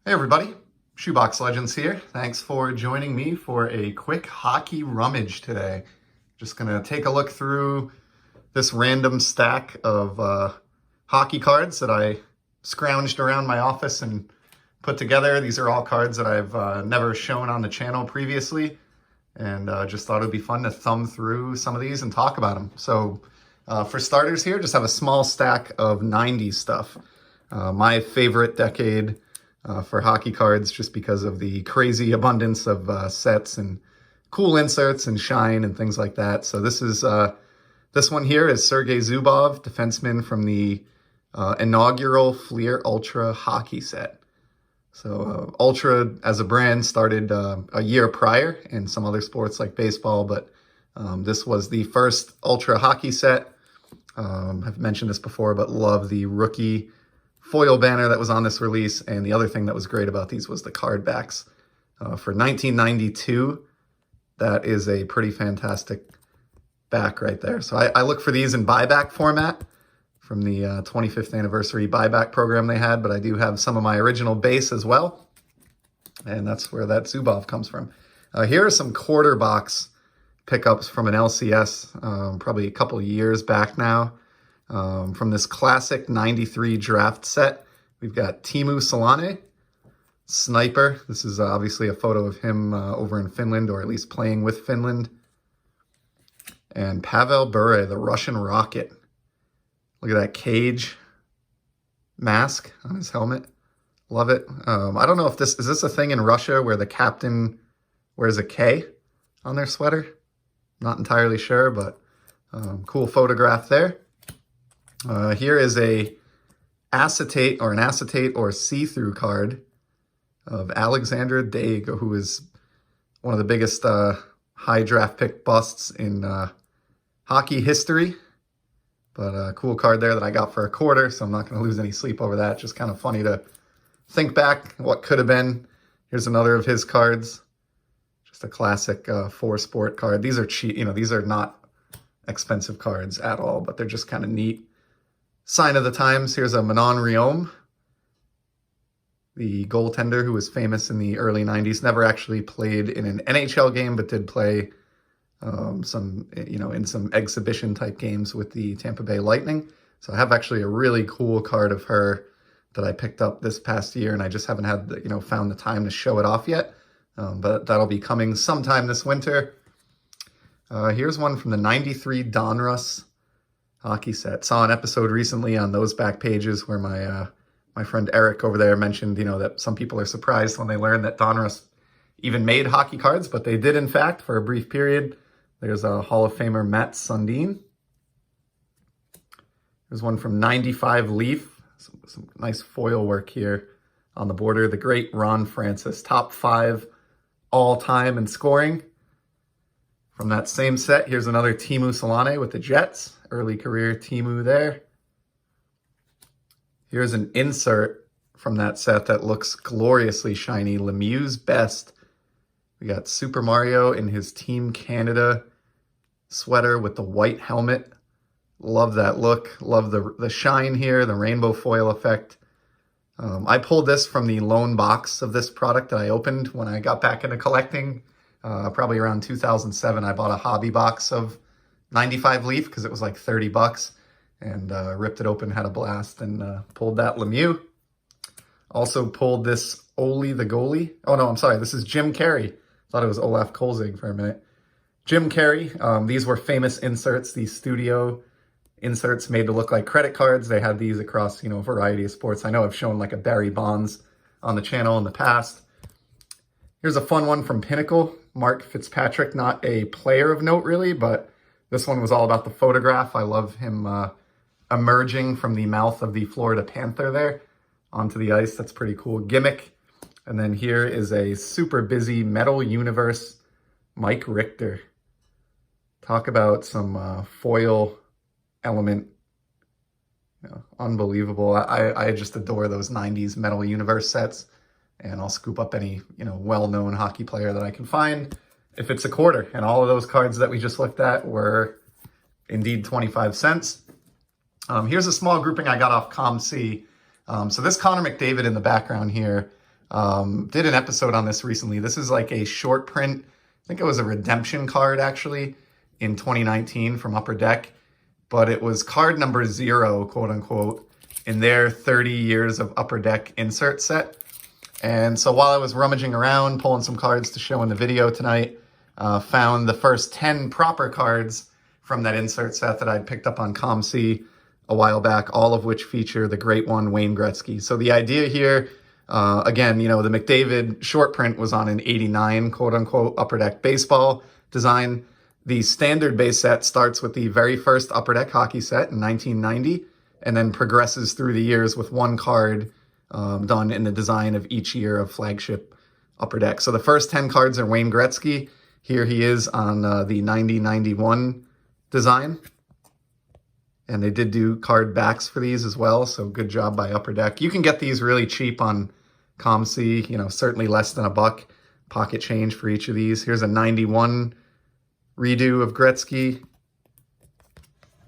Hey everybody, Shoebox Legends here. Thanks for joining me for a quick hockey rummage today. Just gonna take a look through this random stack of hockey cards that I scrounged around my office and put together. These are all cards that I've never shown on the channel previously, and just thought it'd be fun to thumb through some of these and talk about them. So for starters here, just have a small stack of 90s stuff. My favorite decade for hockey cards, just because of the crazy abundance of sets and cool inserts and shine and things like that. So this one here is Sergey Zubov, defenseman from the inaugural Fleer Ultra hockey set. So Ultra as a brand started a year prior in some other sports like baseball, but this was the first Ultra hockey set. I've mentioned this before, but love the rookie foil banner that was on this release. And the other thing that was great about these was the card backs. For 1992, that is a pretty fantastic back right there. So I look for these in buyback format from the 25th anniversary buyback program they had, but I do have some of my original base as well. And that's where that Zubov comes from. Here are some quarter box pickups from an LCS, probably a couple of years back now. From this classic 93 draft set, we've got Teemu Solane, Sniper. This is obviously a photo of him over in Finland, or at least playing with Finland. And Pavel Bure, the Russian Rocket. Look at that cage mask on his helmet. Love it. I don't know if is this a thing in Russia where the captain wears a K on their sweater? Not entirely sure, but cool photograph there. Here is an acetate or see-through card of Alexander Daig, who is one of the biggest high draft pick busts in hockey history. But a cool card there that I got for a quarter, so I'm not going to lose any sleep over that. Just kind of funny to think back what could have been. Here's another of his cards. Just a classic 4-sport card. These are cheap, these are not expensive cards at all, but they're just kind of neat. Sign of the times. Here's a Manon Rhéaume, the goaltender who was famous in the early 90s. Never actually played in an NHL game, but did play in some exhibition type games with the Tampa Bay Lightning. So I have actually a really cool card of her that I picked up this past year, and I just haven't had found the time to show it off yet. But that'll be coming sometime this winter. Here's one from the 93 Donruss hockey set. Saw an episode recently on those back pages where my friend Eric over there mentioned, that some people are surprised when they learn that Donruss even made hockey cards, but they did in fact for a brief period. There's a Hall of Famer Matt Sundine. There's one from 95 Leaf. Some nice foil work here on the border. The great Ron Francis, top 5 all-time in scoring. From that same set, here's another Teemu Solane with the Jets. Early career Teemu there. Here's an insert from that set that looks gloriously shiny. Lemieux's best. We got Super Mario in his Team Canada sweater with the white helmet. Love that look. Love the shine here, the rainbow foil effect. I pulled this from the lone box of this product that I opened when I got back into collecting. Probably around 2007, I bought a hobby box of 95 Leaf because it was like $30 and ripped it open, had a blast, and pulled that Lemieux. Also pulled this Oli the goalie. Oh no, I'm sorry. This is Jim Carrey. Thought it was Olaf Kolzig for a minute. Jim Carrey. These were famous inserts, these studio inserts made to look like credit cards. They had these across, a variety of sports. I know I've shown like a Barry Bonds on the channel in the past. Here's a fun one from Pinnacle. Mark Fitzpatrick, not a player of note really, but this one was all about the photograph. I love him emerging from the mouth of the Florida Panther there onto the ice. That's pretty cool gimmick. And then here is a super busy Metal Universe Mike Richter. Talk about some foil element. Unbelievable. I just adore those 90s Metal Universe sets. And I'll scoop up any, well-known hockey player that I can find if it's a quarter. And all of those cards that we just looked at were indeed 25 cents. Here's a small grouping I got off ComC. So this Conor Mcdavid in the background here Did an episode on this recently. This is like a short print. I think it was a redemption card actually in 2019 from Upper Deck, but it was card number 0, quote unquote, in their 30 years of Upper Deck insert set. And so while I was rummaging around, pulling some cards to show in the video tonight, found the first 10 proper cards from that insert set that I'd picked up on ComC a while back, all of which feature the great one, Wayne Gretzky. So the idea here, again, you know, the McDavid short print was on an 89, quote unquote, Upper Deck baseball design. The standard base set starts with the very first Upper Deck hockey set in 1990, and then progresses through the years with one card done in the design of each year of flagship Upper Deck. So the first 10 cards are Wayne Gretzky. Here he is on the 90-91 design. And they did do card backs for these as well, so good job by Upper Deck. You can get these really cheap on ComC, you know, certainly less than $1 pocket change for each of these. Here's a 91 redo of Gretzky.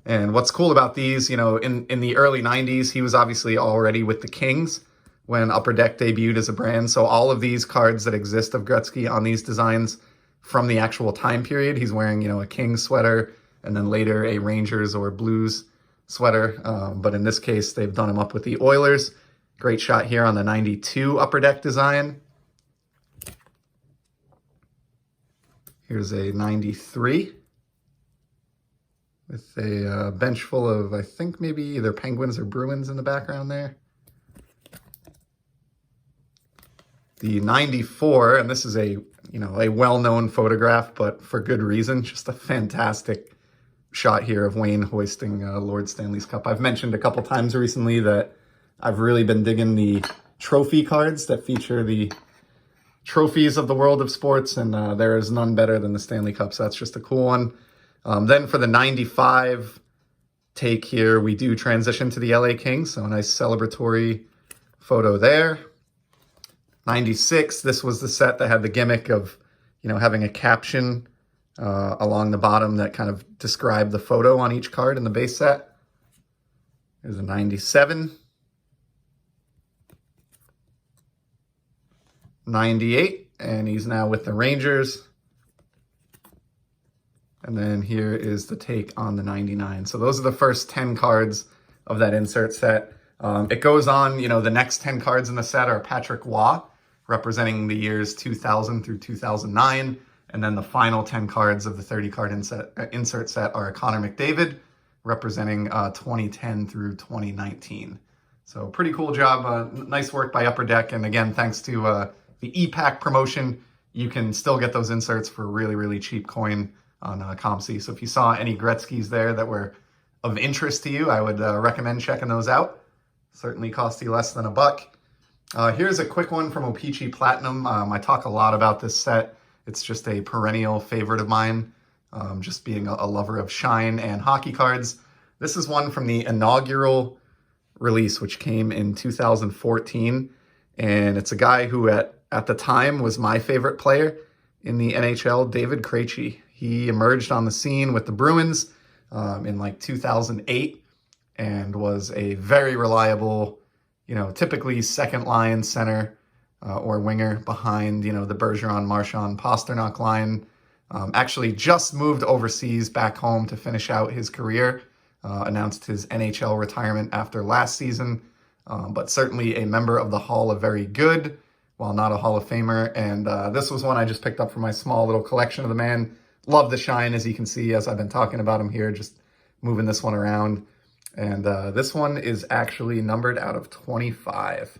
And what's cool about these, you know, in the early 90s, he was obviously already with the Kings when Upper Deck debuted as a brand. So all of these cards that exist of Gretzky on these designs from the actual time period, he's wearing, you know, a Kings sweater and then later a Rangers or Blues sweater. But in this case, they've done him up with the Oilers. Great shot here on the 92 Upper Deck design. Here's a 93 with a bench full of, I think, maybe either Penguins or Bruins in the background there. The 94, and this is a, you know, a well-known photograph, but for good reason, just a fantastic shot here of Wayne hoisting Lord Stanley's Cup. I've mentioned a couple times recently that I've really been digging the trophy cards that feature the trophies of the world of sports, and there is none better than the Stanley Cup, so that's just a cool one. Then for the 95 take here, we do transition to the LA Kings, so a nice celebratory photo there. 96, this was the set that had the gimmick of, you know, having a caption along the bottom that kind of described the photo on each card in the base set. There's a 97. 98, and he's now with the Rangers. And then here is the take on the 99. So those are the first 10 cards of that insert set. It goes on, you know, the next 10 cards in the set are Patrick Waugh, representing the years 2000 through 2009. And then the final 10 cards of the 30-card insert set are Conor McDavid, representing 2010 through 2019. So pretty cool job. Nice work by Upper Deck. And again, thanks to the E-Pack promotion, you can still get those inserts for really, really cheap coin on ComC. So if you saw any Gretzkys there that were of interest to you, I would recommend checking those out. Certainly cost you less than $1. Here's a quick one from Opichi Platinum. I talk a lot about this set. It's just a perennial favorite of mine, just being a lover of shine and hockey cards. This is one from the inaugural release, which came in 2014. And it's a guy who at the time was my favorite player in the NHL, David Creachy. He emerged on the scene with the Bruins in like 2008 and was a very reliable, you know, typically second line center or winger behind, you know, the Bergeron, Marchand, Pasternak line. Actually just moved overseas back home to finish out his career, announced his NHL retirement after last season, but certainly a member of the Hall of Very Good, while not a Hall of Famer. And this was one I just picked up for my small little collection of the man. Love the shine, as you can see, as I've been talking about him here, just moving this one around. And this one is actually numbered out of 25.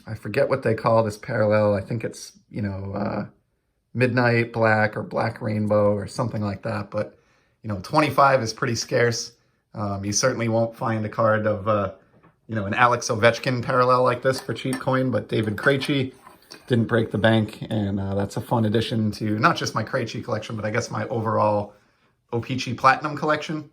I forget what they call this parallel. I think it's, you know, Midnight Black or Black Rainbow or something like that. But, you know, 25 is pretty scarce. You certainly won't find a card of, you know, an Alex Ovechkin parallel like this for cheap coin, but David Creachy didn't break the bank. And that's a fun addition to not just my Creachy collection, but I guess my overall Opichi Platinum collection.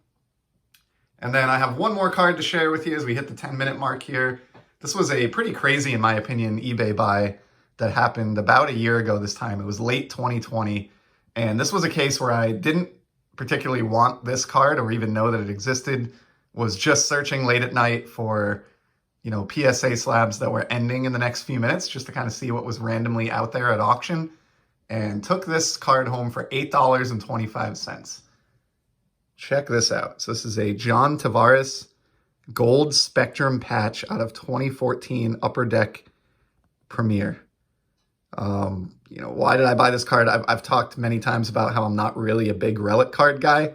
And then I have one more card to share with you as we hit the 10-minute mark here. This was a pretty crazy, in my opinion, eBay buy that happened about a year ago this time. It was late 2020. And this was a case where I didn't particularly want this card or even know that it existed. Was just searching late at night for PSA slabs that were ending in the next few minutes just to kind of see what was randomly out there at auction, and took this card home for $8.25. Check this out. So this is a John Tavares Gold Spectrum patch out of 2014 Upper Deck Premier. Why did I buy this card? I've talked many times about how I'm not really a big relic card guy,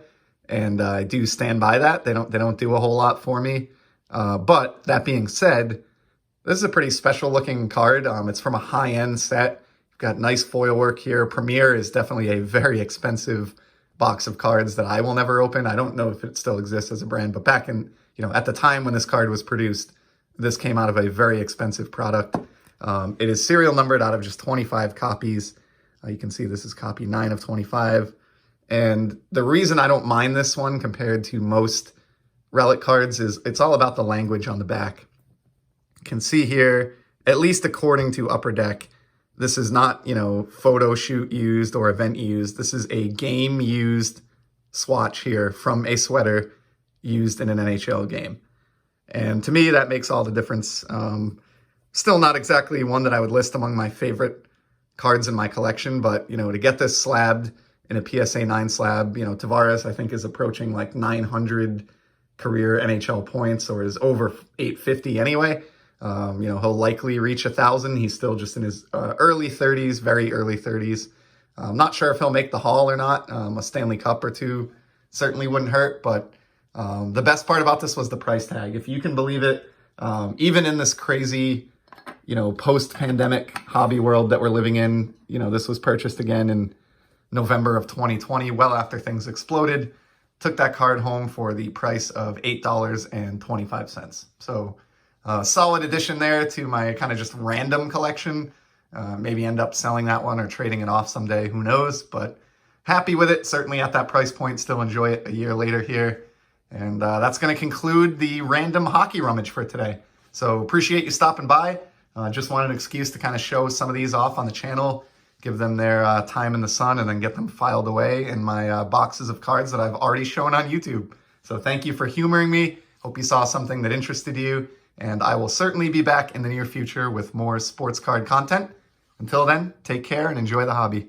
and I do stand by that. They don't do a whole lot for me. But that being said, this is a pretty special looking card. It's from a high-end set. You've got nice foil work here. Premier is definitely a very expensive box of cards that I will never open. I don't know if it still exists as a brand, but back in, at the time when this card was produced, this came out of a very expensive product. It is serial numbered out of just 25 copies. You can see this is copy 9 of 25. And the reason I don't mind this one compared to most relic cards is it's all about the language on the back. You can see here, at least according to Upper Deck, this is not, photo shoot used or event used. This is a game used swatch here from a sweater used in an NHL game. And to me, that makes all the difference. Still not exactly one that I would list among my favorite cards in my collection, but, to get this slabbed in a PSA 9 slab, Tavares, I think, is approaching like 900 career NHL points, or is over 850 anyway. He'll likely reach 1,000. He's still just in his early 30s, very early 30s. I'm not sure if he'll make the Hall or not. A Stanley Cup or two certainly wouldn't hurt, but the best part about this was the price tag. If you can believe it, even in this crazy, post-pandemic hobby world that we're living in, this was purchased again in November of 2020, well after things exploded. Took that card home for the price of $8.25. So solid addition there to my kind of just random collection. Maybe end up selling that one or trading it off someday, who knows, but happy with it. Certainly at that price point, still enjoy it a year later here. And that's going to conclude the random hockey rummage for today. So appreciate you stopping by. Just wanted an excuse to kind of show some of these off on the channel, give them their time in the sun, and then get them filed away in my boxes of cards that I've already shown on YouTube. So thank you for humoring me. Hope you saw something that interested you, and I will certainly be back in the near future with more sports card content. Until then, take care and enjoy the hobby.